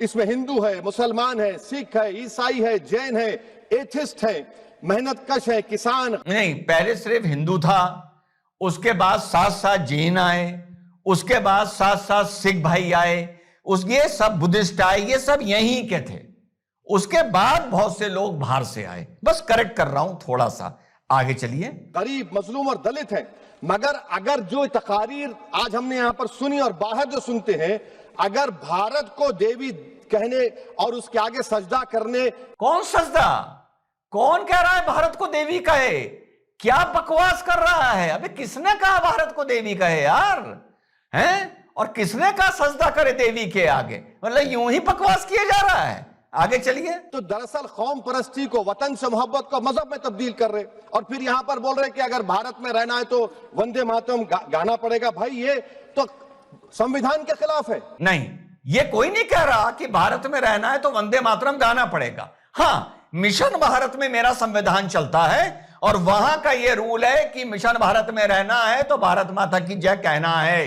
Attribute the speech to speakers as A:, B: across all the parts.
A: اس میں ہندو ہے, مسلمان ہے, سکھ ہے, عیسائی ہے, جین ہے, ایتھسٹ ہے, محنت کش ہے, کسان.
B: نہیں, پہلے صرف ہندو تھا, اس کے بعد ساتھ ساتھ جین آئے, اس کے بعد ساتھ ساتھ سکھ بھائی آئے, یہ سب بدھسٹ آئے, یہ سب یہیں کے تھے. اس کے بعد بہت سے لوگ باہر سے آئے. بس کریکٹ کر رہا ہوں تھوڑا سا, آگے چلیے.
A: غریب, مظلوم اور دلت ہیں. مگر اگر جو تقاریر آج ہم نے یہاں پر سنی اور باہر جو سنتے ہیں, اگر بھارت کو دیوی کہنے اور اس کے آگے سجدہ کرنے.
B: کون سجدہ؟ کون کہہ رہا ہے بھارت کو دیوی کہے؟ کیا بکواس کر رہا ہے؟ ابھی کس نے کہا بھارت کو دیوی کہے یار؟ ہیں؟ اور کس نے کہا سجدہ کرے دیوی کے آگے؟ مطلب یوں ہی بکواس کیا جا رہا ہے. آگے چلیے.
A: تو دراصل قوم پرستی کو, وطن سے محبت کو مذہب میں تبدیل کر رہے, اور پھر یہاں پر بول رہے کہ اگر بھارت میں رہنا ہے تو وندے ماترم گانا پڑے گا. بھائی یہ تو سمویدھان کے خلاف ہے.
B: نہیں, یہ کوئی نہیں کہہ رہا کہ بھارت میں رہنا ہے تو وندے ماترم گانا پڑے گا. ہاں, مشن بھارت میں میرا سمویدھان چلتا ہے اور وہاں کا یہ رول ہے کہ مشن بھارت میں رہنا ہے تو بھارت ماتا کی جے کہنا ہے,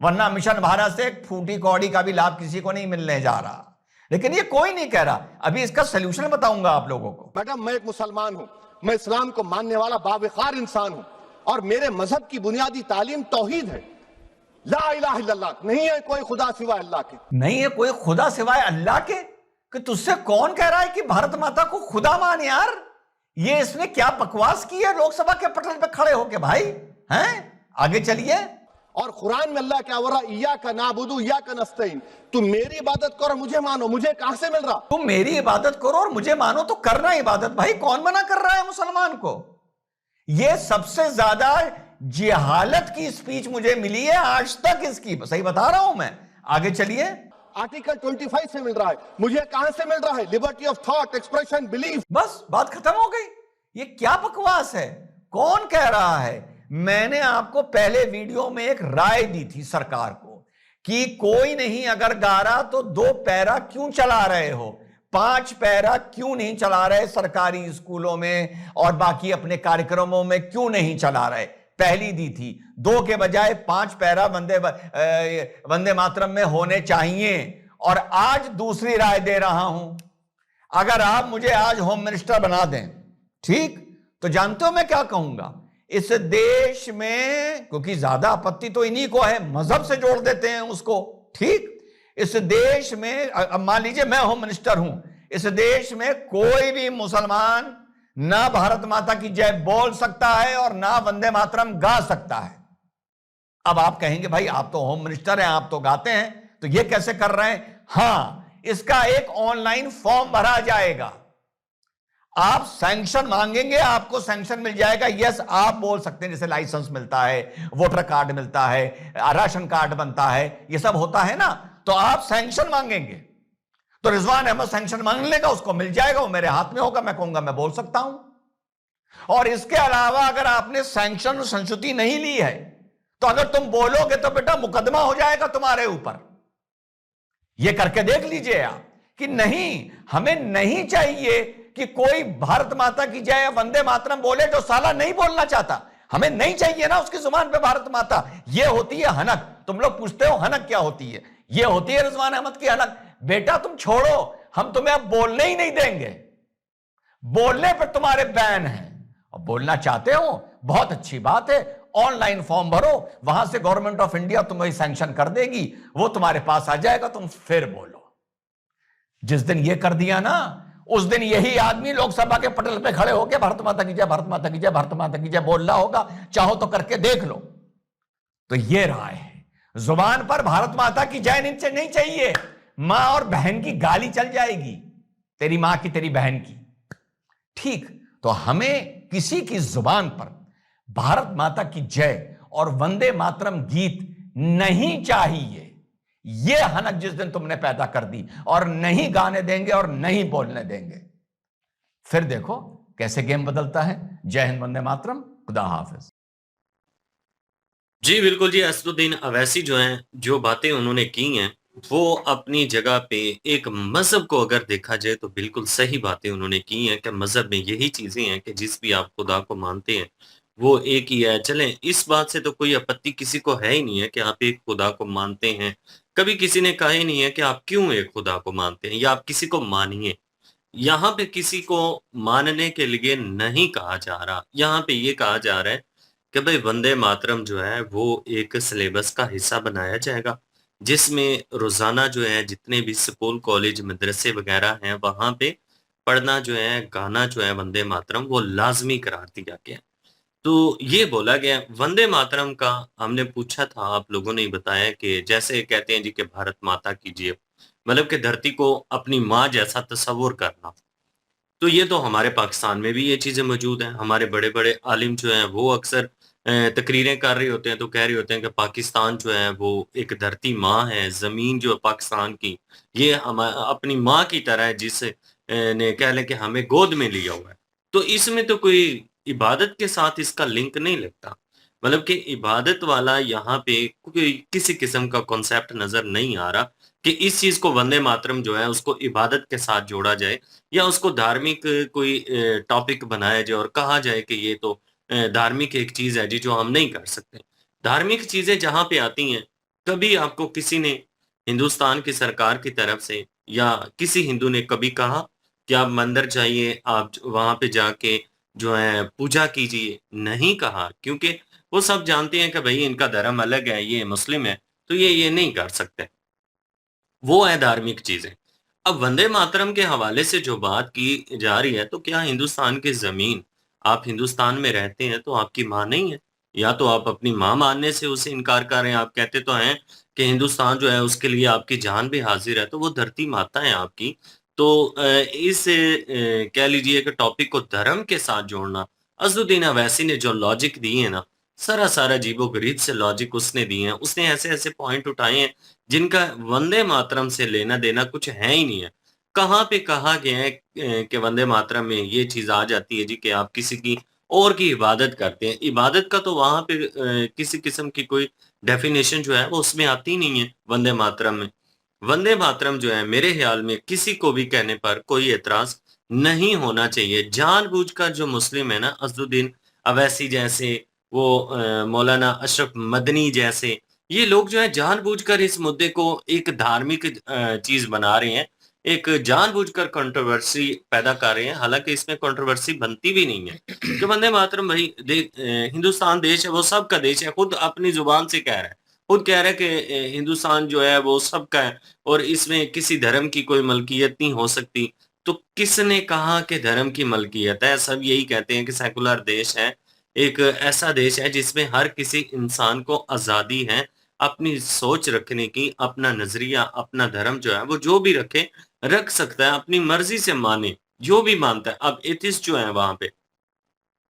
B: ورنہ مشن بھارت سے ایک پھوٹی کوڑی کا بھی لابھ کسی کو نہیں ملنے جا رہا. لیکن یہ کوئی نہیں کہہ رہا. ابھی اس کا سلوشن بتاؤں گا آپ لوگوں کو.
A: میڈم, میں ایک مسلمان ہوں, میں اسلام کو ماننے والا باوقار انسان ہوں, اور میرے مذہب کی بنیادی تعلیم توحید ہے. لا الہ الا اللہ, نہیں ہے کوئی خدا سوائے اللہ کے.
B: نہیں ہے کوئی خدا سوائے اللہ کے. کہ تجھ سے کون کہہ رہا ہے کہ بھارت ماتا کو خدا مان یار؟ یہ اس نے کیا بکواس کی ہے لوک سبھا کے پٹل پہ کھڑے ہو کے بھائی ہیں؟ آگے چلیے.
A: اور قرآن میں اللہ کیا ورہا, ایاک نعبد و ایاک نستعین, تم میری عبادت کرو مجھے مانو. مجھے کہاں سے مل رہا؟
B: تم میری عبادت کرو اور مجھے مانو تو کرنا عبادت. بھائی کون منع کر رہا ہے مسلمان کو؟ یہ سب سے زیادہ جہالت کی سپیچ مجھے ملی ہے آج تک اس کی, صحیح بتا رہا ہوں میں. آگے چلیے.
A: آرٹیکل 25 سے مل رہا ہے. مجھے کہاں سے مل رہا ہے؟ Liberty of thought, expression, belief.
B: بس بات ختم ہو گئی. یہ کیا بکواس ہے؟ کون کہہ رہا ہے؟ میں نے آپ کو پہلے ویڈیو میں ایک رائے دی تھی سرکار کو کہ کوئی نہیں اگر گا رہا تو 2 پیرا کیوں چلا رہے ہو, 5 پیرا کیوں نہیں چلا رہے سرکاری اسکولوں میں اور باقی اپنے کارکرموں میں کیوں نہیں چلا رہے. پہلی دی تھی, 2 کے بجائے 5 پیرا وندے ماترم میں ہونے چاہیے. اور آج دوسری رائے دے رہا ہوں, اگر آپ مجھے آج ہوم منسٹر بنا دیں, ٹھیک, تو جانتے ہو میں کیا کہوں گا؟ اس دیش میں, کیونکہ زیادہ اپتی تو انہی کو ہے, مذہب سے جوڑ دیتے ہیں اس کو, ٹھیک, اس دیش میں اب مان لیجئے میں ہوم منسٹر ہوں, اس دیش میں کوئی بھی مسلمان نہ بھارت ماتا کی جے بول سکتا ہے اور نہ وندے ماترم گا سکتا ہے. اب آپ کہیں گے بھائی آپ تو ہوم منسٹر ہیں, آپ تو گاتے ہیں, تو یہ کیسے کر رہے ہیں؟ ہاں, اس کا ایک آن لائن فارم بھرا جائے گا. آپ سینکشن مانگیں گے, آپ کو سینکشن مل جائے گا. یس, آپ بول سکتے ہیں, جیسے لائسنس ملتا ہے, ووٹر کارڈ ملتا ہے, راشن کارڈ بنتا ہے, یہ سب ہوتا ہے نا, تو آپ سینکشن مانگیں گے. تو رضوان احمد سینکشن مانگ لے گا, اس کو مل جائے گا, وہ میرے ہاتھ میں ہوگا, میں کہوں گا میں بول سکتا ہوں. اور اس کے علاوہ اگر آپ نے سینکشن سنشتی نہیں لی ہے تو اگر تم بولو گے تو بیٹا مقدمہ ہو جائے گا تمہارے اوپر. یہ کر کے دیکھ لیجئے آپ کہ نہیں, ہمیں نہیں چاہیے کہ کوئی بھارت ماتا کی جائے وندے ماترم بولے جو سالہ نہیں بولنا چاہتا. ہمیں نہیں چاہیے نا اس کی زبان پہ بھارت ماتا. یہ ہوتی ہے حنک. تم لوگ پوچھتے ہو حنک کیا ہوتی ہے, یہ ہوتی ہے رضوان احمد کی حنک. بیٹا تم چھوڑو, ہم تمہیں اب بولنے ہی نہیں دیں گے. بولنے پر تمہارے بین ہیں. اب بولنا چاہتے ہو بہت اچھی بات ہے, آن لائن فارم بھرو, وہاں سے گورنمنٹ آف انڈیا تمہیں سینکشن کر دے گی, وہ تمہارے پاس آ جائے گا, تم پھر بولو. جس دن یہ کر دیا نا, اس دن یہی آدمی لوک سبھا کے پٹل پہ کھڑے ہو کے بھارت ماتا کی جے, بھارت ماتا کی جے, بھارت ماتا کی جے بول رہا ہوگا. چاہو تو کر کے دیکھ لو. تو یہ رائے ہے, زبان پر بھارت ماتا کی جے نہیں چاہیے. ماں اور بہن کی گالی چل جائے گی, تیری ماں کی, تیری بہن کی, ٹھیک. تو ہمیں کسی کی زبان پر بھارت ماتا کی جے اور وندے ماترم گیت نہیں چاہیے. یہ حنک جس دن تم نے پیدا کر دی, اور نہیں گانے دیں گے اور نہیں بولنے دیں گے, پھر دیکھو کیسے گیم بدلتا ہے. جے ہند, وندے ماترم, خدا حافظ.
C: جی بالکل جی, اسدالدین اویسی جو ہیں, جو باتیں انہوں نے کی ہیں وہ اپنی جگہ پہ ایک مذہب کو اگر دیکھا جائے تو بالکل صحیح باتیں انہوں نے کی ہیں کہ مذہب میں یہی چیزیں ہیں کہ جس بھی آپ خدا کو مانتے ہیں وہ ایک ہی ہے. چلیں, اس بات سے تو کوئی اپتی کسی کو ہے ہی نہیں ہے کہ آپ ایک خدا کو مانتے ہیں, کبھی کسی نے کہا ہی نہیں ہے کہ آپ کیوں ایک خدا کو مانتے ہیں یا آپ کسی کو مانیے. یہاں پہ کسی کو ماننے کے لیے نہیں کہا جا رہا. یہاں پہ یہ کہا جا رہا ہے کہ بھئی وندے ماترم جو ہے وہ ایک سلیبس کا حصہ بنایا جائے گا، جس میں روزانہ جو ہے جتنے بھی اسکول، کالج، مدرسے وغیرہ ہیں وہاں پہ پڑھنا جو ہے، گانا جو ہے وندے ماترم وہ لازمی قرار دیا گیا ہے. تو یہ بولا گیا وندے ماترم کا. ہم نے پوچھا تھا، آپ لوگوں نے ہی بتایا کہ جیسے کہتے ہیں جی کہ بھارت ماتا کیجیے، مطلب کہ دھرتی کو اپنی ماں جیسا تصور کرنا. تو یہ تو ہمارے پاکستان میں بھی یہ چیزیں موجود ہیں. ہمارے بڑے بڑے عالم جو ہیں وہ اکثر تقریریں کر رہے ہوتے ہیں تو کہہ رہے ہوتے ہیں کہ پاکستان جو ہے وہ ایک دھرتی ماں ہے. زمین جو ہے پاکستان کی یہ اپنی ماں کی طرح ہے، جس نے کہہ لیں کہ ہمیں گود میں لیا ہوا ہے. تو اس میں تو کوئی عبادت کے ساتھ اس کا لنک نہیں لگتا. مطلب کہ عبادت والا یہاں پہ کوئی کسی قسم کا کانسیپٹ نظر نہیں آ رہا کہ اس چیز کو وندے ماترم جو ہے اس کو عبادت کے ساتھ جوڑا جائے یا اس کو دھارمک کوئی ٹاپک بنایا جائے اور کہا جائے کہ یہ تو دھارمک ایک چیز ہے جی جو ہم نہیں کر سکتے. دھارمک چیزیں جہاں پہ آتی ہیں، کبھی آپ کو کسی نے ہندوستان کی سرکار کی طرف سے یا کسی ہندو نے کبھی کہا کہ آپ مندر جائیے، آپ وہاں پہ جا کے جو ہے پوجا کیجیے؟ نہیں کہا، کیونکہ وہ سب جانتے ہیں کہ بھئی ان کا دھرم الگ ہے، یہ مسلم ہے تو یہ نہیں کر سکتے. وہ ہے دھارمک چیزیں. اب وندے ماترم کے حوالے سے جو بات کی جا رہی ہے، تو کیا ہندوستان کی زمین، آپ ہندوستان میں رہتے ہیں تو آپ کی ماں نہیں ہے؟ یا تو آپ اپنی ماں ماننے سے اسے انکار کر رہے ہیں. آپ کہتے تو ہیں کہ ہندوستان جو ہے اس کے لیے آپ کی جان بھی حاضر ہے، تو وہ دھرتی ماتا ہے آپ کی. تو اس کہہ لیجئے کہ ٹاپک کو دھرم کے ساتھ جوڑنا، اسدالدین اویسی نے جو لاجک دی ہے نا، سارا عجیب و غریب سے لاجک اس نے دی ہیں. اس نے ایسے پوائنٹ اٹھائے ہیں جن کا وندے ماترم سے لینا دینا کچھ ہے ہی نہیں ہے. کہاں پہ کہا گیا ہے کہ وندے ماترم میں یہ چیز آ جاتی ہے جی کہ آپ کسی کی اور کی عبادت کرتے ہیں؟ عبادت کا تو وہاں پہ کسی قسم کی کوئی ڈیفینیشن جو ہے وہ اس میں آتی نہیں ہے وندے ماترم میں. وندے ماترم جو ہے میرے خیال میں کسی کو بھی کہنے پر کوئی اعتراض نہیں ہونا چاہیے. جان بوجھ کر جو مسلم ہے نا، اسدالدین اویسی جیسے، وہ مولانا اشرف مدنی جیسے، یہ لوگ جو ہے جان بوجھ کر اس مدعے کو ایک دھارمک چیز بنا رہے ہیں، ایک جان بوجھ کر کنٹروورسی پیدا کر رہے ہیں. حالانکہ اس میں کنٹروورسی بنتی بھی نہیں ہے کہ وندے ماترم بھائی ہندوستان دیش ہے، وہ سب کا دیش ہے. خود اپنی زبان سے کہہ رہا ہے، خود کہہ رہا ہے کہ ہندوستان جو ہے وہ سب کا ہے اور اس میں کسی دھرم کی کوئی ملکیت نہیں ہو سکتی. تو کس نے کہا کہ دھرم کی ملکیت ہے؟ سب یہی کہتے ہیں کہ سیکولر دیش ہے، ایک ایسا دیش ہے جس میں ہر کسی انسان کو آزادی ہے اپنی سوچ رکھنے کی، اپنا نظریہ، اپنا دھرم جو ہے وہ جو بھی رکھ سکتا ہے، اپنی مرضی سے مانے جو بھی مانتا ہے. اب ایتھسٹ جو ہیں وہاں پہ،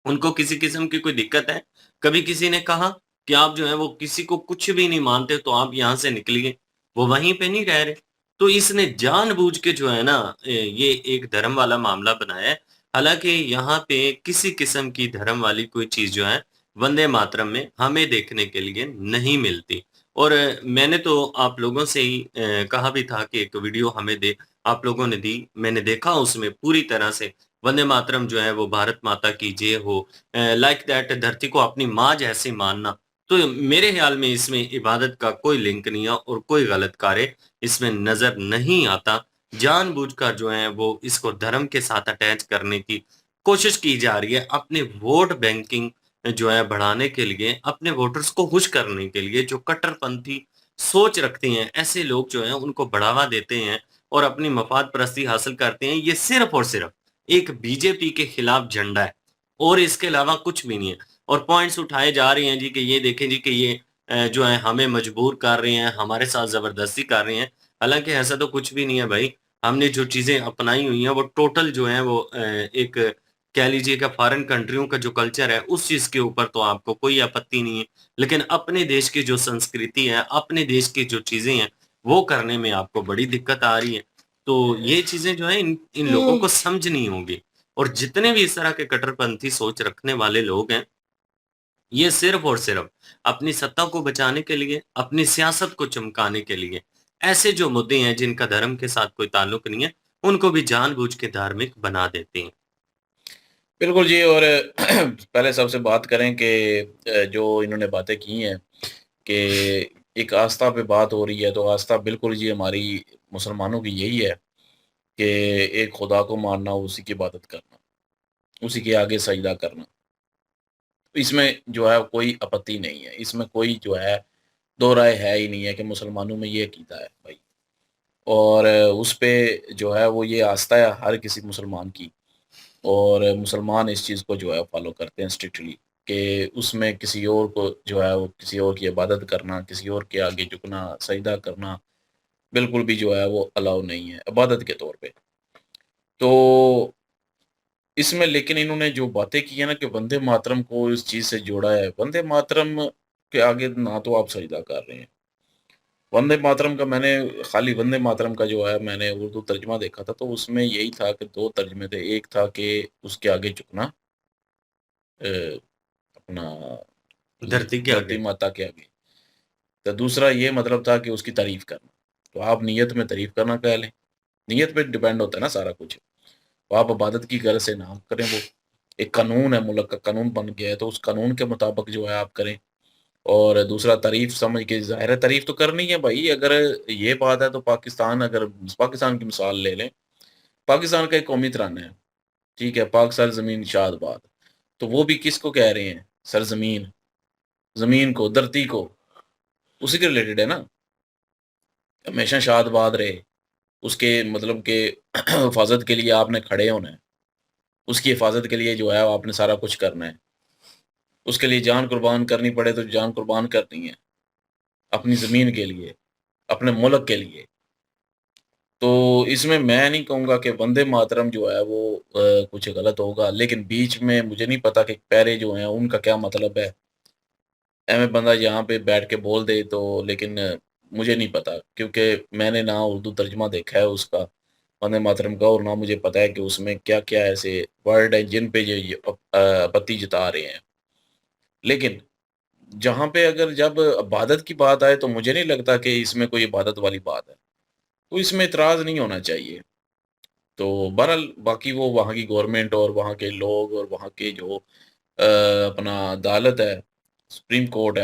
C: ان کو کسی قسم کی کوئی دقت ہے؟ کبھی کسی نے کہا کہ آپ جو ہے وہ کسی کو کچھ بھی نہیں مانتے تو آپ یہاں سے نکلیے؟ وہ وہیں پہ نہیں رہ رہے. تو اس نے جان بوجھ کے جو ہے نا یہ ایک دھرم والا معاملہ بنایا ہے. حالانکہ یہاں پہ کسی قسم کی دھرم والی کوئی چیز جو ہے وندے ماترم میں ہمیں دیکھنے کے لیے نہیں ملتی. اور میں نے تو آپ لوگوں سے ہی کہا بھی تھا کہ ایک ویڈیو ہمیں آپ لوگوں نے دی، میں نے دیکھا اس میں پوری طرح سے وندے ماترم جو ہے وہ بھارت ماتا کی جے ہو، لائک دیٹ، دھرتی کو اپنی ماں جیسے ماننا. تو میرے خیال میں اس میں عبادت کا کوئی لنک نہیں ہے اور کوئی غلط کارے اس میں نظر نہیں آتا. جان بوجھ کر جو ہے وہ اس کو دھرم کے ساتھ اٹیچ کرنے کی کوشش کی جا رہی ہے، اپنے ووٹ بینکنگ جو ہے بڑھانے کے لیے، اپنے ووٹرز کو خوش کرنے کے لیے. جو کٹر پنتھی سوچ رکھتے ہیں ایسے لوگ جو ہیں ان کو بڑھاوا دیتے ہیں اور اپنی مفاد پرستی حاصل کرتے ہیں. یہ صرف اور صرف ایک بی جے پی کے خلاف جھنڈا ہے اور اس کے علاوہ کچھ بھی نہیں ہے. اور پوائنٹس اٹھائے جا رہے ہیں جی کہ یہ دیکھیں جی کہ یہ جو ہے ہمیں مجبور کر رہے ہیں، ہمارے ساتھ زبردستی کر رہے ہیں. حالانکہ ایسا تو کچھ بھی نہیں ہے بھائی. ہم نے جو چیزیں اپنائی ہوئی ہیں وہ ٹوٹل جو ہیں وہ ایک کہہ لیجئے کہ فارن کنٹریوں کا جو کلچر ہے اس چیز کے اوپر تو آپ کو کوئی اپتی نہیں ہے، لیکن اپنے دیش کی جو سنسکرتی ہے، اپنے دیش کی جو چیزیں ہیں وہ کرنے میں آپ کو بڑی دقت آ رہی ہے. تو یہ چیزیں جو ہیں ان لوگوں کو سمجھنی ہوں گی. اور جتنے بھی اس طرح کے کٹر پنتھی سوچ رکھنے والے لوگ ہیں، یہ صرف اور صرف اپنی سطح کو بچانے کے لیے، اپنی سیاست کو چمکانے کے لیے ایسے جو مدعے ہیں جن کا دھرم کے ساتھ کوئی تعلق نہیں ہے ان کو بھی جان بوجھ کے دھارمک بنا دیتے ہیں.
D: بالکل جی. اور پہلے سب سے بات کریں کہ جو انہوں نے باتیں کی ہیں کہ ایک آستھا پہ بات ہو رہی ہے تو آستھا بالکل جی ہماری مسلمانوں کی یہی ہے کہ ایک خدا کو ماننا، اسی کی عبادت کرنا، اسی کے آگے سجدہ کرنا. اس میں جو ہے کوئی اپتی نہیں ہے، اس میں کوئی جو ہے دو رائے ہے ہی نہیں ہے کہ مسلمانوں میں یہ عقیدہ ہے بھائی. اور اس پہ جو ہے وہ یہ آستھا ہے ہر کسی مسلمان کی، اور مسلمان اس چیز کو جو ہے فالو کرتے ہیں اسٹرکٹلی، کہ اس میں کسی اور کو جو ہے وہ کسی اور کی عبادت کرنا، کسی اور کے آگے جھکنا، سجدہ کرنا بالکل بھی جو ہے وہ الاؤ نہیں ہے عبادت کے طور پہ. تو اس میں لیکن انہوں نے جو باتیں کی ہیں نا کہ وندے ماترم کو اس چیز سے جوڑا ہے، وندے ماترم کے آگے نہ تو آپ سجدہ کر رہے ہیں. وندے ماترم کا میں نے خالی وندے ماترم کا جو ہے میں نے اردو ترجمہ دیکھا تھا تو اس میں یہی تھا کہ دو ترجمے تھے. ایک تھا کہ اس کے آگے جھکنا، اپنا
C: دھرتی کے
D: دھرتی
C: آگے.
D: ماتا کے آگے. تو دوسرا یہ مطلب تھا کہ اس کی تعریف کرنا. تو آپ نیت میں تعریف کرنا کہہ لیں، نیت پہ ڈیپینڈ ہوتا ہے نا سارا کچھ. تو آپ عبادت کی غرض سے نہ کریں، وہ ایک قانون ہے، ملک کا قانون بن گیا ہے تو اس قانون کے مطابق جو ہے آپ کریں. اور دوسرا تعریف سمجھ کے، ظاہر ہے تعریف تو کرنی ہے بھائی. اگر یہ بات ہے تو پاکستان، اگر پاکستان کی مثال لے لیں، پاکستان کا ایک قومی ترانہ ہے، ٹھیک ہے، پاک سرزمین شاد باد. تو وہ بھی کس کو کہہ رہے ہیں؟ سرزمین، زمین کو، دھرتی کو، اسی کے ریلیٹڈ ہے نا. ہمیشہ شاد باد رہے، اس کے مطلب کہ حفاظت کے لیے آپ نے کھڑے ہونا ہے، اس کی حفاظت کے لیے جو ہے آپ نے سارا کچھ کرنا ہے. اس کے لیے جان قربان کرنی پڑے تو جان قربان کرنی ہے، اپنی زمین کے لیے، اپنے ملک کے لیے. تو اس میں نہیں کہوں گا کہ وندے ماترم جو ہے وہ کچھ غلط ہوگا، لیکن بیچ میں مجھے نہیں پتا کہ پیرے جو ہیں ان کا کیا مطلب ہے. ایم بندہ یہاں پہ بیٹھ کے بول دے تو، لیکن مجھے نہیں پتا، کیونکہ میں نے نہ اردو ترجمہ دیکھا ہے اس کا وندے ماترم کا، اور نہ مجھے پتا ہے کہ اس میں کیا کیا ایسے ورڈ ہیں جن پہ یہ اپتی جتا رہے ہیں. لیکن جہاں پہ اگر جب عبادت کی بات آئے تو مجھے نہیں لگتا کہ اس میں کوئی عبادت والی بات ہے، تو اس میں اعتراض نہیں ہونا چاہیے. تو بہرحال باقی وہ وہاں کی گورنمنٹ اور وہاں کے لوگ اور وہاں کے جو اپنا عدالت ہے، سپریم کورٹ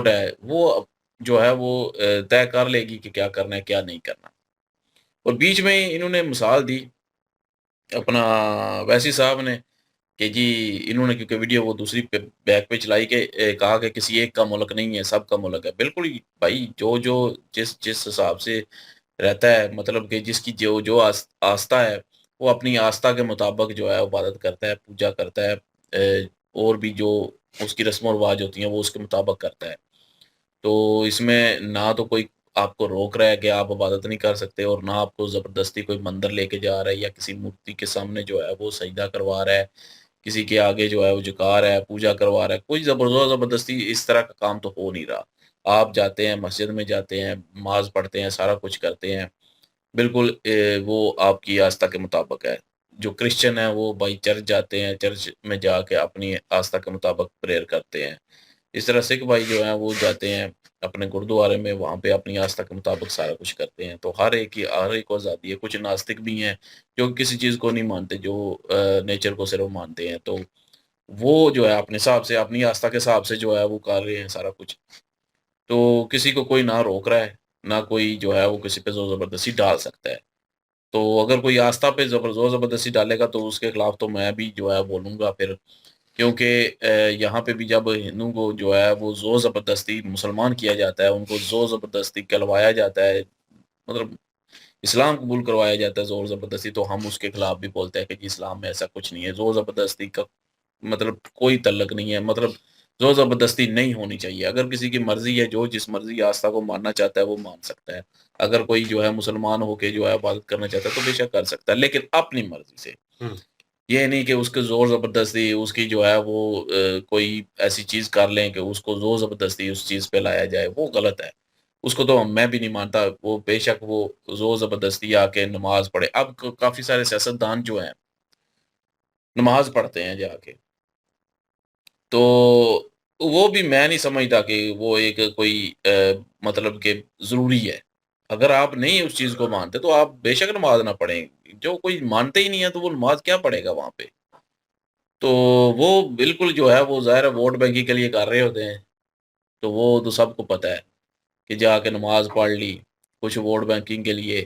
D: ہے، وہ جو ہے وہ طے کر لے گی کہ کیا کرنا ہے کیا نہیں کرنا. اور بیچ میں انہوں نے مثال دی اپنا ویسی صاحب نے کہ جی انہوں نے، کیونکہ ویڈیو وہ دوسری بیک پہ چلائی، کہ کہا کہ کسی ایک کا ملک نہیں ہے، سب کا ملک ہے. بالکل بھائی، جو جس حساب سے رہتا ہے، مطلب کہ جس کی جو آستھا ہے، وہ اپنی آستھا کے مطابق جو ہے عبادت کرتا ہے، پوجا کرتا ہے، اور بھی جو اس کی رسم و رواج ہوتی ہیں وہ اس کے مطابق کرتا ہے. تو اس میں نہ تو کوئی آپ کو روک رہا ہے کہ آپ عبادت نہیں کر سکتے، اور نہ آپ کو زبردستی کوئی مندر لے کے جا رہا ہے یا کسی مورتی کے سامنے جو ہے وہ سجدہ کروا رہا ہے، کسی کے آگے جو ہے وہ جھکا رہا ہے، پوجا کروا رہا ہے. کوئی زبردستی اس طرح کا کام تو ہو نہیں رہا. آپ جاتے ہیں مسجد میں، جاتے ہیں نماز پڑھتے ہیں، سارا کچھ کرتے ہیں، بالکل وہ آپ کی آستھا کے مطابق ہے. جو کرسچن ہیں وہ بھائی چرچ جاتے ہیں، چرچ میں جا کے اپنی آستھا کے مطابق پریئر کرتے ہیں. اس طرح سکھ بھائی جو ہیں وہ جاتے ہیں اپنے گردوارے میں، وہاں پہ اپنی آستھا کے مطابق سارا کچھ کرتے ہیں. تو ہر ایک کو آزادی ہے. کچھ ناستک بھی ہیں جو کسی چیز کو نہیں مانتے، جو نیچر کو صرف مانتے ہیں، تو وہ جو ہے اپنے حساب سے، اپنی آستھا کے حساب سے جو ہے وہ کر رہے ہیں سارا کچھ. تو کسی کو کوئی نہ روک رہا ہے، نہ کوئی جو ہے وہ کسی پہ زور زبردستی ڈال سکتا ہے. تو اگر کوئی آستھا پہ زور زبردستی ڈالے گا تو اس کے خلاف تو میں بھی جو ہے بولوں گا پھر، کیونکہ یہاں پہ بھی جب ہندوؤں کو جو ہے وہ زور زبردستی مسلمان کیا جاتا ہے، ان کو زور زبردستی کہلوایا جاتا ہے، مطلب اسلام قبول کروایا جاتا ہے زور زبردستی، تو ہم اس کے خلاف بھی بولتے ہیں کہ جی اسلام میں ایسا کچھ نہیں ہے. زور زبردستی کا مطلب کوئی تعلق نہیں ہے، مطلب زور زبردستی نہیں ہونی چاہیے. اگر کسی کی مرضی ہے، جو جس مرضی آستھا کو ماننا چاہتا ہے وہ مان سکتا ہے. اگر کوئی جو ہے مسلمان ہو کے جو ہے عبادت کرنا چاہتا ہے تو بے شک کر سکتا ہے، لیکن اپنی مرضی سے.
C: ہوں.
D: یہ نہیں کہ اس کے زور زبردستی اس کی جو ہے وہ کوئی ایسی چیز کر لیں کہ اس کو زور زبردستی اس چیز پہ لایا جائے، وہ غلط ہے. اس کو تو میں بھی نہیں مانتا. وہ بے شک وہ زور زبردستی آ کے نماز پڑھے. اب کافی سارے سیاستدان جو ہیں نماز پڑھتے ہیں جا کے، تو وہ بھی میں نہیں سمجھتا کہ وہ ایک کوئی مطلب کہ ضروری ہے. اگر آپ نہیں اس چیز کو مانتے تو آپ بے شک نماز نہ پڑھیں. جو کوئی مانتے ہی نہیں ہے تو وہ نماز کیا پڑھے گا وہاں پہ؟ تو وہ بالکل جو ہے وہ ظاہر ووٹ بینکنگ کے لیے کر رہے ہوتے ہیں، تو وہ تو سب کو پتہ ہے. کہ جا کے نماز پڑھ لی کچھ ووٹ بینکنگ کے لیے،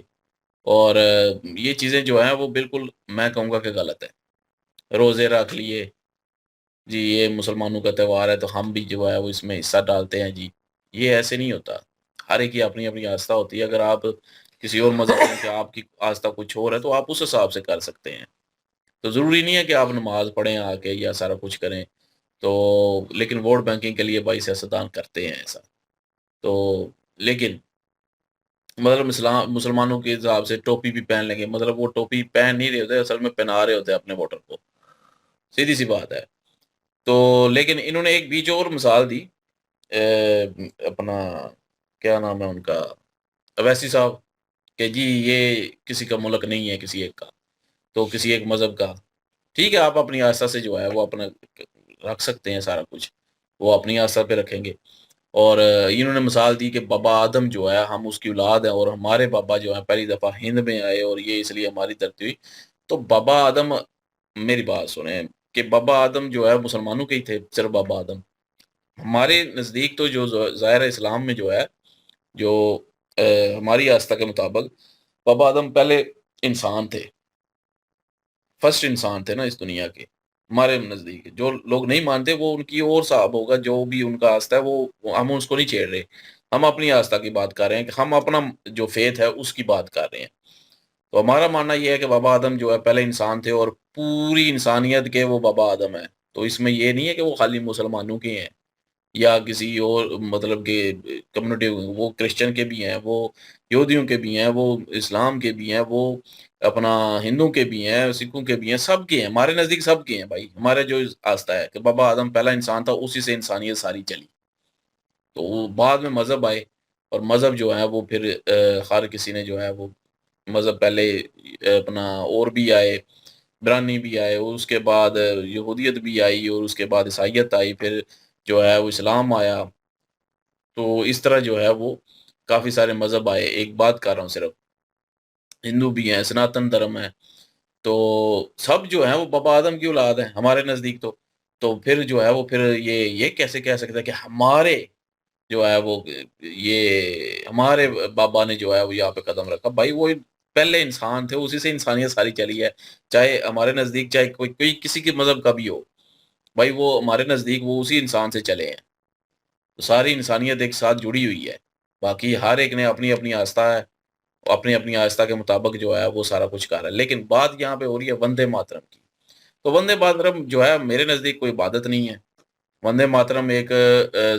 D: اور یہ چیزیں جو ہیں وہ بالکل میں کہوں گا کہ غلط ہے۔ روزے رکھ لیے جی، یہ مسلمانوں کا تہوار ہے تو ہم بھی جو ہے وہ اس میں حصہ ڈالتے ہیں جی، یہ ایسے نہیں ہوتا۔ ہر ایک کی اپنی اپنی آستھا ہوتی ہے، اگر آپ کسی اور مذہب میں کہ آپ کی آستھا کچھ اور ہے تو آپ اس حساب سے کر سکتے ہیں، تو ضروری نہیں ہے کہ آپ نماز پڑھیں آ کے یا سارا کچھ کریں تو، لیکن ووٹ بینکنگ کے لیے بھائی سیاستدان کرتے ہیں ایسا تو، لیکن مطلب اسلام مسلمانوں کے حساب سے ٹوپی بھی پہن لیں گے، مطلب وہ ٹوپی پہن نہیں رہے ہوتے، اصل میں پہنا رہے ہوتے ہیں اپنے ووٹر کو، سیدھی سی بات ہے۔ تو لیکن انہوں نے ایک بیچ اور مثال دی، اپنا کیا نام ہے ان کا، اویسی صاحب، کہ جی یہ کسی کا ملک نہیں ہے کسی ایک کا، تو کسی ایک مذہب کا، ٹھیک ہے آپ اپنی آستھا سے جو ہے وہ اپنا رکھ سکتے ہیں سارا کچھ، وہ اپنی آستھا پہ رکھیں گے۔ اور انہوں نے مثال دی کہ بابا آدم جو ہے ہم اس کی اولاد ہیں، اور ہمارے بابا جو ہیں پہلی دفعہ ہند میں آئے اور یہ اس لیے ہماری دھرتی ہوئی، تو بابا آدم، میری بات سنیں کہ بابا آدم جو ہے مسلمانوں کے ہی تھے صرف بابا آدم، ہمارے نزدیک تو جو ظاہر اسلام میں جو ہے جو ہماری آستھا کے مطابق بابا آدم پہلے انسان تھے، فرسٹ انسان تھے نا اس دنیا کے، ہمارے نزدیک جو لوگ نہیں مانتے وہ ان کی اور صاحب ہوگا، جو بھی ان کا آستھا ہے وہ ہم اس کو نہیں چھیڑ رہے، ہم اپنی آستھا کی بات کر رہے ہیں کہ ہم اپنا جو فیتھ ہے اس کی بات کر رہے ہیں۔ تو ہمارا ماننا یہ ہے کہ بابا آدم جو ہے پہلے انسان تھے اور پوری انسانیت کے وہ بابا آدم ہیں، تو اس میں یہ نہیں ہے کہ وہ خالی مسلمانوں کے ہیں یا کسی اور مطلب کہ کمیونٹی، وہ کرسچن کے بھی ہیں، وہ یہودیوں کے بھی ہیں، وہ اسلام کے بھی ہیں، وہ اپنا ہندوؤں کے بھی ہیں، سکھوں کے بھی ہیں، سب کے ہیں، ہمارے نزدیک سب کے ہیں بھائی، ہمارے جو آستھا ہے کہ بابا آدم پہلا انسان تھا، اسی سے انسانیت ساری چلی، تو وہ بعد میں مذہب آئے، اور مذہب جو ہے وہ پھر ہر کسی نے جو ہے وہ مذہب پہلے اپنا اور بھی آئے، برانی بھی آئے، اور اس کے بعد یہودیت بھی آئی، اور اس کے بعد عیسائیت آئی، پھر جو ہے وہ اسلام آیا، تو اس طرح جو ہے وہ کافی سارے مذہب آئے۔ ایک بات کر رہا ہوں صرف، ہندو بھی ہیں، سناتن دھرم ہے، تو سب جو ہیں وہ بابا آدم کی اولاد ہیں ہمارے نزدیک تو پھر جو ہے وہ پھر یہ کیسے کہہ سکتا ہے کہ ہمارے جو ہے وہ یہ ہمارے بابا نے جو ہے وہ یہاں پہ قدم رکھا، بھائی وہ پہلے انسان تھے، اسی سے انسانیت ساری چلی ہے، چاہے ہمارے نزدیک چاہے کوئی کسی کے مذہب کا بھی ہو، بھائی وہ ہمارے نزدیک وہ اسی انسان سے چلے ہیں، تو ساری انسانیت ایک ساتھ جڑی ہوئی ہے، باقی ہر ایک نے اپنی اپنی آستھا ہے، اپنی اپنی آستھا کے مطابق جو ہے وہ سارا کچھ کر رہا ہے، لیکن بات یہاں پہ ہو رہی ہے وندے ماترم کی، تو وندے ماترم جو ہے میرے نزدیک کوئی عبادت نہیں ہے، وندے ماترم ایک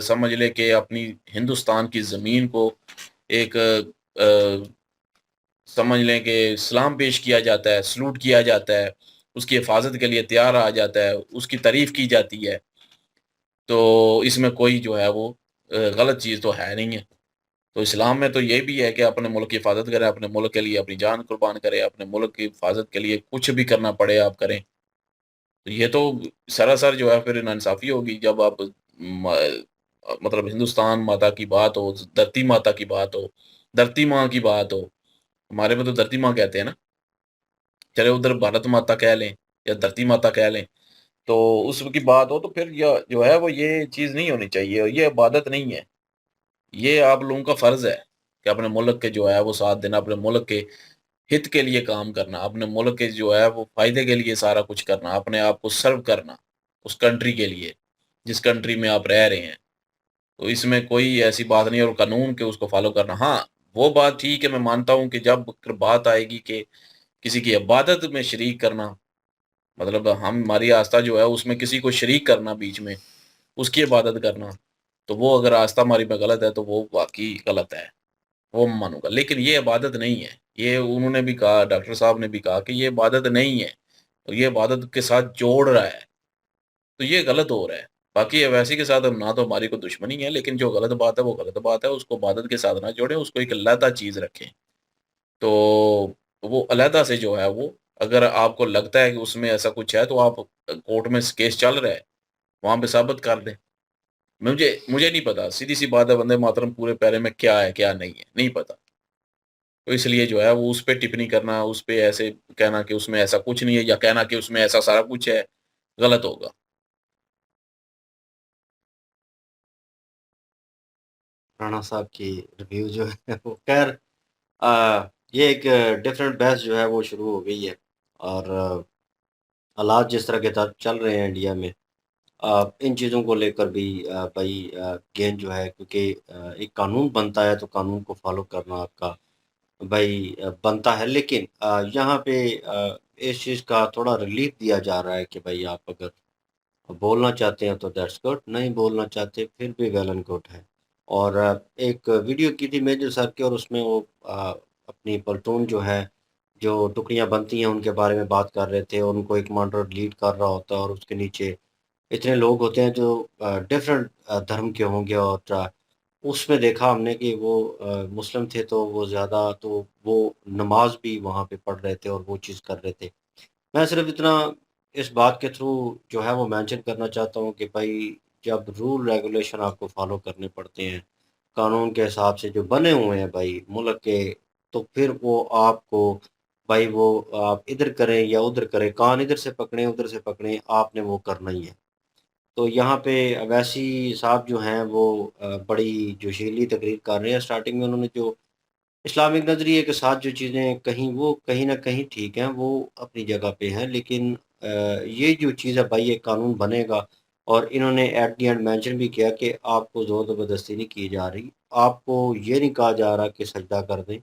D: سمجھ لے کہ اپنی ہندوستان کی زمین کو ایک سمجھ لیں کہ سلام پیش کیا جاتا ہے، سلوٹ کیا جاتا ہے، اس کی حفاظت کے لیے تیار آ جاتا ہے، اس کی تعریف کی جاتی ہے، تو اس میں کوئی جو ہے وہ غلط چیز تو ہے نہیں ہے۔ تو اسلام میں تو یہ بھی ہے کہ اپنے ملک کی حفاظت کریں، اپنے ملک کے لیے اپنی جان قربان کریں، اپنے ملک کی حفاظت کے لیے کچھ بھی کرنا پڑے آپ کریں، تو یہ تو سراسر جو ہے پھر ناانصافی ہوگی جب آپ مطلب ہندوستان ماتا کی بات ہو، دھرتی ماتا کی بات ہو، دھرتی ماں کی بات ہو، ہمارے میں تو دھرتی ماں کہتے ہیں نا، چلے ادھر بھارت ماتا کہہ لیں یا دھرتی ماتا کہہ لیں، تو اس کی بات ہو تو پھر یہ جو ہے وہ یہ چیز نہیں ہونی چاہیے، اور یہ عبادت نہیں ہے، یہ آپ لوگوں کا فرض ہے کہ اپنے ملک کے جو ہے وہ ساتھ دینا، اپنے ملک کے ہت کے لیے کام کرنا، اپنے ملک کے جو ہے وہ فائدے کے لیے سارا کچھ کرنا، اپنے آپ کو سرو کرنا اس کنٹری کے لیے جس کنٹری میں آپ رہ رہے ہیں، تو اس میں کوئی ایسی بات نہیں، اور قانون کے اس کو فالو کرنا، ہاں وہ بات ٹھیک ہے، میں مانتا ہوں کہ جب بات آئے گی کہ کسی کی عبادت میں شریک کرنا، مطلب ہماری آستھا جو ہے اس میں کسی کو شریک کرنا، بیچ میں اس کی عبادت کرنا، تو وہ اگر آستھا ہماری میں غلط ہے تو وہ واقعی غلط ہے، وہ میں مانوں گا، لیکن یہ عبادت نہیں ہے، یہ انہوں نے بھی کہا، ڈاکٹر صاحب نے بھی کہا کہ یہ عبادت نہیں ہے، اور یہ عبادت کے ساتھ جوڑ رہا ہے، تو یہ غلط ہو رہا ہے۔ باقی اویسی کے ساتھ نہ تو ہماری کوئی دشمنی ہے، لیکن جو غلط بات ہے وہ غلط بات ہے، اس کو عبادت کے ساتھ نہ جوڑیں، اس کو ایک علیحدہ چیز رکھیں، تو وہ علیحدہ سے جو ہے وہ اگر آپ کو لگتا ہے کہ اس میں ایسا کچھ ہے تو آپ کورٹ میں کیس چل رہا ہے وہاں پہ ثابت کر دیں، مجھے نہیں پتا، سیدھی سی بات ہے، وندے ماترم پورے پیرے میں کیا ہے کیا نہیں ہے نہیں پتا، تو اس لیے جو ہے وہ اس پہ ٹپنی کرنا، اس پہ ایسے کہنا کہ اس میں ایسا کچھ نہیں ہے، یا کہنا کہ اس میں ایسا سارا کچھ ہے، غلط ہوگا۔
E: رانا صاحب کی ریویو جو ہے وہ خیر یہ ایک ڈفرینٹ بحث جو ہے وہ شروع ہو گئی ہے، اور حالات جس طرح کے چل رہے ہیں انڈیا میں، ان چیزوں کو لے کر بھی بھائی گین جو ہے، کیونکہ ایک قانون بنتا ہے تو قانون کو فالو کرنا آپ کا بھائی بنتا ہے، لیکن یہاں پہ اس چیز کا تھوڑا ریلیف دیا جا رہا ہے کہ بھائی آپ اگر بولنا چاہتے ہیں تو دیٹس گڈ، نہیں بولنا چاہتے پھر بھی ویل اینڈ گڈ ہے۔ اور ایک ویڈیو کی تھی میجر سر کی، اور اس میں وہ اپنی پلٹون جو ہے، جو ٹکڑیاں بنتی ہیں ان کے بارے میں بات کر رہے تھے، اور ان کو ایک کمانڈر لیڈ کر رہا ہوتا ہے، اور اس کے نیچے اتنے لوگ ہوتے ہیں جو ڈفرینٹ دھرم کے ہوں گے، اور اس میں دیکھا ہم نے کہ وہ مسلم تھے تو وہ زیادہ، تو وہ نماز بھی وہاں پہ پڑھ رہے تھے اور وہ چیز کر رہے تھے۔ میں صرف اتنا اس بات کے تھرو جو ہے وہ مینشن کرنا چاہتا ہوں کہ بھائی جب رول ریگولیشن آپ کو فالو کرنے پڑتے ہیں قانون کے حساب سے جو بنے ہوئے ہیں بھائی ملک کے، تو پھر وہ آپ کو بھائی وہ آپ ادھر کریں یا ادھر کریں، کان ادھر سے پکڑیں ادھر سے پکڑیں، آپ نے وہ کرنا ہی ہے۔ تو یہاں پہ اویسی صاحب جو ہیں وہ بڑی جوشیلی تقریر کر رہے ہیں۔ اسٹارٹنگ میں انہوں نے جو اسلامک نظریے کے ساتھ جو چیزیں کہیں، وہ کہیں نہ کہیں ٹھیک ہیں، وہ اپنی جگہ پہ ہیں، لیکن یہ جو چیز ہے بھائی ایک قانون بنے گا، اور انہوں نے ایٹ دی اینڈ مینشن بھی کیا کہ آپ کو زور زبردستی نہیں کی جا رہی، آپ کو یہ نہیں کہا جا رہا کہ سجدہ کر دیں،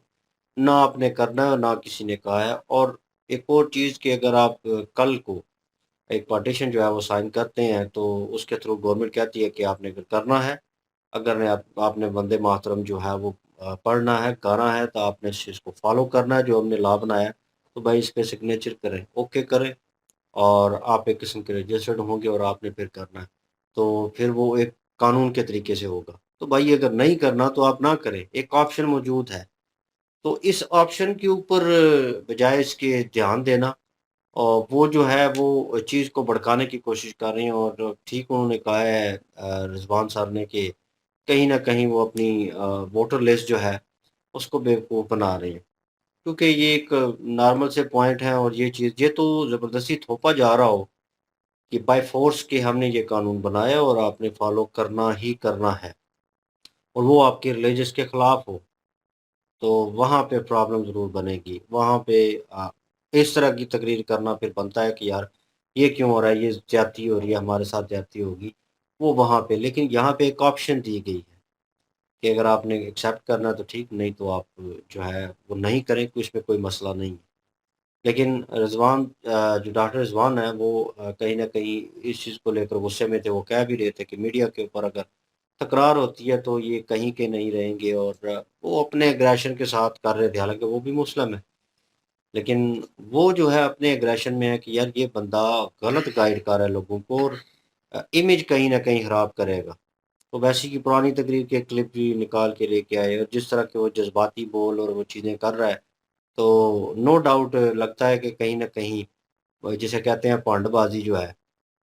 E: نہ آپ نے کرنا ہے اور نہ کسی نے کہا ہے۔ اور ایک اور چیز کہ اگر آپ کل کو ایک پارٹیشن جو ہے وہ سائن کرتے ہیں تو اس کے تھرو گورنمنٹ کہتی ہے کہ آپ نے اگر کرنا ہے، اگر نے آپ نے وندے ماترم جو ہے وہ پڑھنا ہے، گانا ہے، تو آپ نے اس چیز کو فالو کرنا ہے جو ہم نے لا بنایا ہے، تو بھائی اس پہ سگنیچر کریں، اوکے کریں، اور آپ ایک قسم کے رجسٹرڈ ہوں گے، اور آپ نے پھر کرنا ہے، تو پھر وہ ایک قانون کے طریقے سے ہوگا۔ تو بھائی اگر نہیں کرنا تو آپ نہ کریں، ایک آپشن موجود ہے، تو اس آپشن کے اوپر بجائے اس کے دھیان دینا، اور وہ جو ہے وہ چیز کو بھڑکانے کی کوشش کر رہی ہیں۔ اور ٹھیک انہوں نے کہا ہے رضوان صاحب نے کہ کہیں نہ کہیں وہ اپنی ووٹر لسٹ جو ہے اس کو بیوقوف بنا رہے ہیں، کیونکہ یہ ایک نارمل سے پوائنٹ ہے، اور یہ چیز یہ تو زبردستی تھوپا جا رہا ہو کہ بائی فورس کہ ہم نے یہ قانون بنایا اور آپ نے فالو کرنا ہی کرنا ہے، اور وہ آپ کے ریلیجس کے خلاف ہو، تو وہاں پہ پرابلم ضرور بنے گی۔ وہاں پہ اس طرح کی تقریر کرنا پھر بنتا ہے کہ یار یہ کیوں ہو رہا ہے، یہ زیادتی ہو رہی ہے، ہمارے ساتھ زیادتی ہوگی، وہ وہاں پہ۔ لیکن یہاں پہ ایک آپشن دی گئی ہے کہ اگر آپ نے ایکسیپٹ کرنا ہے تو ٹھیک، نہیں تو آپ جو ہے وہ نہیں کریں، اس میں کوئی مسئلہ نہیں ہے۔ لیکن رضوان جو ڈاکٹر رضوان ہے وہ کہیں نہ کہیں اس چیز کو لے کر غصے میں تھے، وہ کہہ بھی رہے تھے کہ میڈیا کے اوپر اگر تکرار ہوتی ہے تو یہ کہیں کے نہیں رہیں گے، اور وہ اپنے اگریشن کے ساتھ کر رہے تھے، حالانکہ وہ بھی مسلم ہے، لیکن وہ جو ہے اپنے اگریشن میں ہے کہ یار یہ بندہ غلط گائیڈ کر رہا ہے لوگوں کو، اور امیج کہیں نہ کہیں خراب کرے گا۔ تو ویسی کی پرانی تقریر کے کلپ بھی نکال کے لے کے آئے، اور جس طرح کے وہ جذباتی بول اور وہ چیزیں کر رہا ہے، تو نو ڈاؤٹ لگتا ہے کہ کہیں نہ کہیں جسے کہتے ہیں پانڈ بازی جو ہے،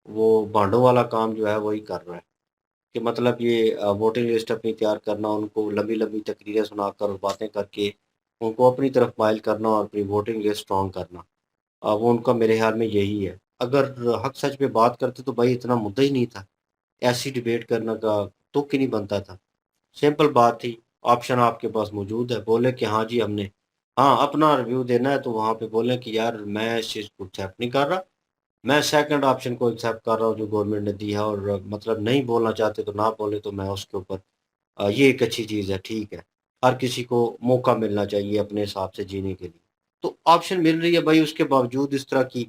E: وہ بانڈوں والا کام جو ہے وہی کر رہا ہے، کہ مطلب یہ ووٹنگ لسٹ اپنی تیار کرنا، ان کو لمبی لمبی تقریریں سنا کر اور باتیں کر کے ان کو اپنی طرف مائل کرنا اور اپنی ووٹنگ لسٹ اسٹرانگ کرنا، وہ ان کا میرے خیال میں یہی ہے۔ اگر حق سچ پہ بات کرتے تو بھائی اتنا مدعا ہی نہیں تھا، ایسی ڈیبیٹ کرنے کا تک ہی نہیں بنتا تھا، سمپل بات تھی، آپشن آپ کے پاس موجود ہے، بولے کہ ہاں جی ہم نے اپنا ریویو دینا ہے، تو وہاں پہ بولیں کہ یار میں اس چیز کو ایکسیپٹ نہیں کر رہا، میں سیکنڈ آپشن کو ایکسیپٹ کر رہا ہوں جو گورنمنٹ نے دی ہے، اور مطلب نہیں بولنا چاہتے تو نہ بولے، تو میں اس کے اوپر یہ ایک اچھی چیز ہے، ٹھیک ہے، ہر کسی کو موقع ملنا چاہیے اپنے حساب سے جینے کے لیے، تو آپشن مل رہی ہے بھائی، اس کے باوجود اس طرح کی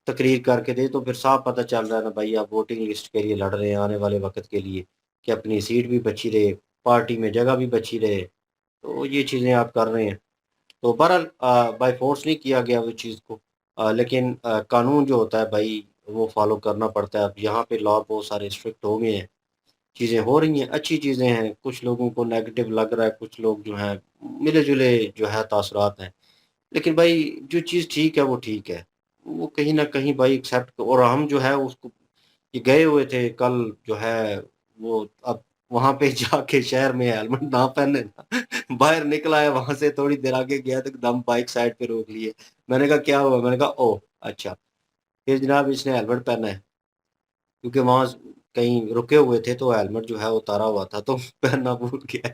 E: تقریر کر کے دے تو پھر صاف پتہ چل رہا ہے نا بھائی آپ ووٹنگ لسٹ کے لیے لڑ رہے ہیں آنے والے وقت کے لیے، کہ اپنی سیٹ بھی بچی رہے، پارٹی میں جگہ بھی بچی رہے، تو یہ چیزیں آپ کر رہے ہیں۔ تو بہرحال بائی فورس نہیں کیا گیا وہ چیز کو، لیکن قانون جو ہوتا ہے بھائی وہ فالو کرنا پڑتا ہے۔ اب یہاں پہ لا بہت سارے اسٹرکٹ ہو گئے ہیں، چیزیں ہو رہی ہیں، اچھی چیزیں ہیں، کچھ لوگوں کو نیگیٹو لگ رہا ہے، کچھ لوگ جو ہیں ملے جلے جو ہے تاثرات ہیں، لیکن بھائی جو چیز ٹھیک ہے وہ ٹھیک ہے، وہ کہیں نہ کہیں بھائی ایکسیپٹ، اور ہم جو ہے اس کو یہ گئے ہوئے تھے کل جو ہے وہ، اب وہاں پہ جا کے شہر میں ہیلمٹ نہ پہنے نا، باہر نکلا ہے وہاں سے تھوڑی دیر آگے گیا تو دم بائک سائڈ پہ روک لیے، میں نے کہا کیا ہوا، میں نے کہا او اچھا، پھر جناب اس نے ہیلمٹ پہنا ہے، کیونکہ وہاں کہیں رکے ہوئے تھے تو ہیلمٹ جو ہے اتارا ہوا تھا تو پہننا بھول گیا ہے۔